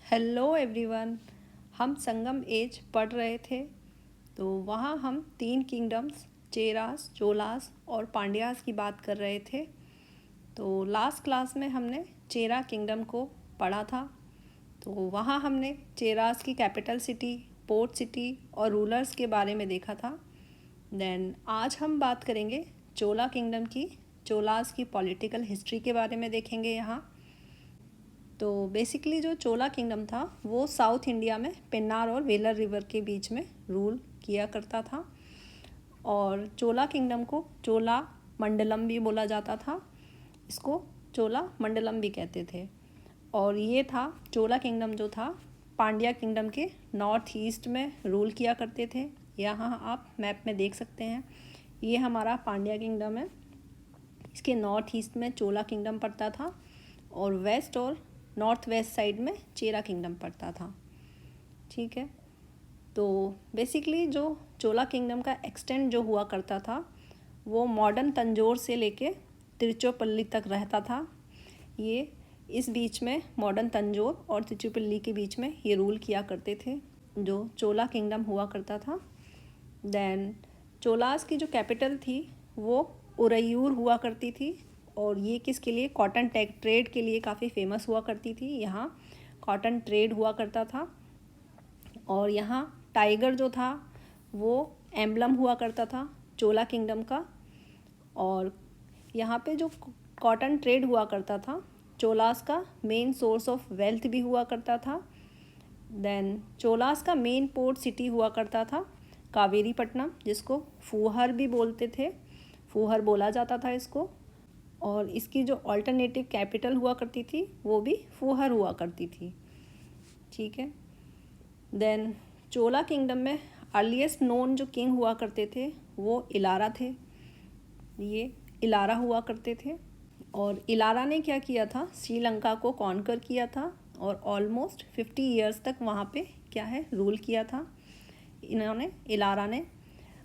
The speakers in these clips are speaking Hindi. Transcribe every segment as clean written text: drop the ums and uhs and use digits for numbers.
Hello everyone. हम संगम एज पढ़ रहे थे। तो वहाँ हम 3 किंगडम्स चेरास, चोलास और पांड्यास की बात कर रहे थे। तो लास्ट क्लास में हमने चेरा किंगडम को पढ़ा था। तो वहाँ हमने चेरास की कैपिटल सिटी, पोर्ट सिटी और रूलर्स के बारे में देखा था। देन आज हम बात करेंगे चोला किंगडम की। चोलास की पॉलिटिकल हिस्ट्री के बारे में देखेंगे यहाँ। तो बेसिकली जो चोला किंगडम था वो साउथ इंडिया में पेन्नार और वेलर रिवर के बीच में रूल किया करता था। और चोला किंगडम को चोला मंडलम भी बोला जाता था। इसको चोला मंडलम भी कहते थे। और ये था चोला किंगडम जो था पांड्या किंगडम के नॉर्थ ईस्ट में रूल किया करते थे। यहाँ आप मैप में देख सकते हैं, ये हमारा पांड्या किंगडम है। इसके नॉर्थ ईस्ट में चोला किंगडम पड़ता था और वेस्ट और नॉर्थ वेस्ट साइड में चेरा किंगडम पड़ता था। ठीक है। तो बेसिकली जो चोला किंगडम का एक्सटेंड जो हुआ करता था वो मॉडर्न तंजौर से लेके तिरुचिरापल्ली तक रहता था। ये इस बीच में मॉडर्न तंजौर और तिरुचिरापल्ली के बीच में ये रूल किया करते थे जो चोला किंगडम हुआ करता था। देन चोलास की जो कैपिटल थी वो उरैयूर हुआ करती थी। और ये किसके लिए? कॉटन ट्रेड के लिए काफ़ी फेमस हुआ करती थी। यहाँ कॉटन ट्रेड हुआ करता था। और यहाँ टाइगर जो था वो एम्बलम हुआ करता था चोला किंगडम का। और यहाँ पे जो कॉटन ट्रेड हुआ करता था चोलास का मेन सोर्स ऑफ वेल्थ भी हुआ करता था। देन चोलास का मेन पोर्ट सिटी हुआ करता था कावेरीपट्टनम, जिसको फूहर भी बोलते थे। फूहर बोला जाता था इसको। और इसकी जो अल्टरनेटिव कैपिटल हुआ करती थी वो भी फूहर हुआ करती थी। ठीक है। देन चोला किंगडम में अर्लीस्ट नोन जो किंग हुआ करते थे वो इलारा थे। ये इलारा हुआ करते थे। और इलारा ने क्या किया था? श्रीलंका को कॉन्कर किया था और ऑलमोस्ट 50 ईयर्स तक वहाँ पे क्या है रूल किया था। इलारा ने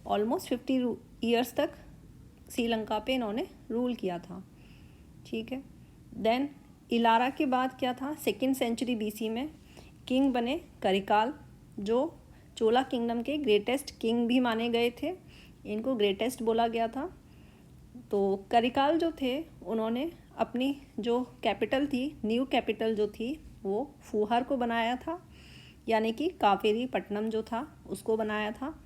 ऑलमोस्ट 50 ईयर्स तक श्रीलंका पे इन्होंने रूल किया था। ठीक है। देन इलारा के बाद क्या था? 2nd सेंचुरी BC में किंग बने करिकाल, जो चोला किंगडम के ग्रेटेस्ट किंग भी माने गए थे। इनको ग्रेटेस्ट बोला गया था। तो करिकाल जो थे उन्होंने अपनी जो कैपिटल थी, न्यू कैपिटल जो थी वो फूहर को बनाया था, यानी कि कावेरीपट्टनम जो था उसको बनाया था।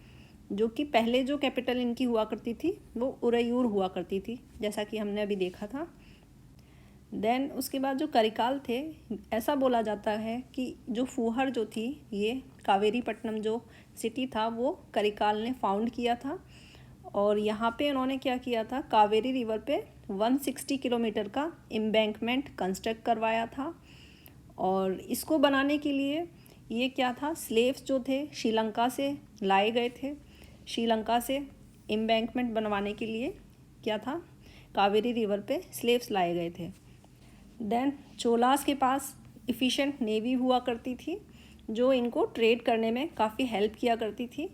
जो कि पहले जो कैपिटल इनकी हुआ करती थी वो उरैयूर हुआ करती थी, जैसा कि हमने अभी देखा था। देन उसके बाद जो करिकाल थे, ऐसा बोला जाता है कि जो फूहर जो थी, ये कावेरीपट्टनम जो सिटी था वो करिकाल ने फाउंड किया था। और यहाँ पे उन्होंने क्या किया था? कावेरी रिवर पे 160 किलोमीटर का एम्बैंकमेंट कंस्ट्रक्ट करवाया था। और इसको बनाने के लिए ये क्या था? स्लेव्स जो थे श्रीलंका से लाए गए थे। श्रीलंका से एम्बैंकमेंट बनवाने के लिए क्या था? कावेरी रिवर पे स्लेव्स लाए गए थे। देन चोलास के पास इफ़िशेंट नेवी हुआ करती थी जो इनको ट्रेड करने में काफ़ी हेल्प किया करती थी।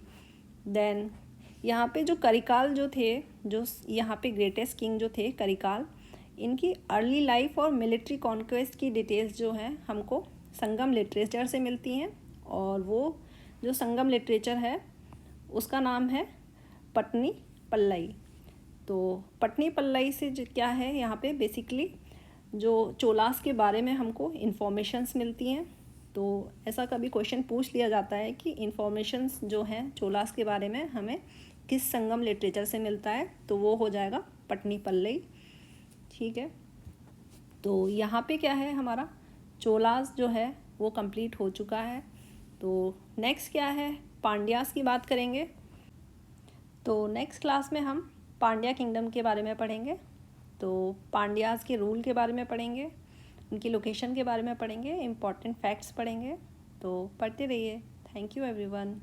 देन यहाँ पे जो करिकाल जो थे, जो यहाँ पे ग्रेटेस्ट किंग जो थे करिकाल, इनकी अर्ली लाइफ और मिलिट्री कॉन्क्वेस्ट की डिटेल्स जो हैं हमको संगम लिटरेचर से मिलती हैं। और वो जो संगम लिटरेचर है उसका नाम है पटनी पल्लई। तो पटनी पल्लई से जो क्या है, यहाँ पे बेसिकली जो चोलास के बारे में हमको इन्फॉर्मेशंस मिलती हैं। तो ऐसा कभी क्वेश्चन पूछ लिया जाता है कि इन्फॉर्मेशंस जो हैं चोलास के बारे में हमें किस संगम लिटरेचर से मिलता है, तो वो हो जाएगा पटनी पल्लई। ठीक है। तो यहाँ पे क्या है, हमारा चोलास जो है वो कंप्लीट हो चुका है। तो नेक्स्ट क्या है, पांड्यास की बात करेंगे। तो नेक्स्ट क्लास में हम पांड्या किंगडम के बारे में पढ़ेंगे। तो पांड्यास के रूल के बारे में पढ़ेंगे, उनकी लोकेशन के बारे में पढ़ेंगे, इम्पॉर्टेंट फैक्ट्स पढ़ेंगे। तो पढ़ते रहिए। Thank you everyone.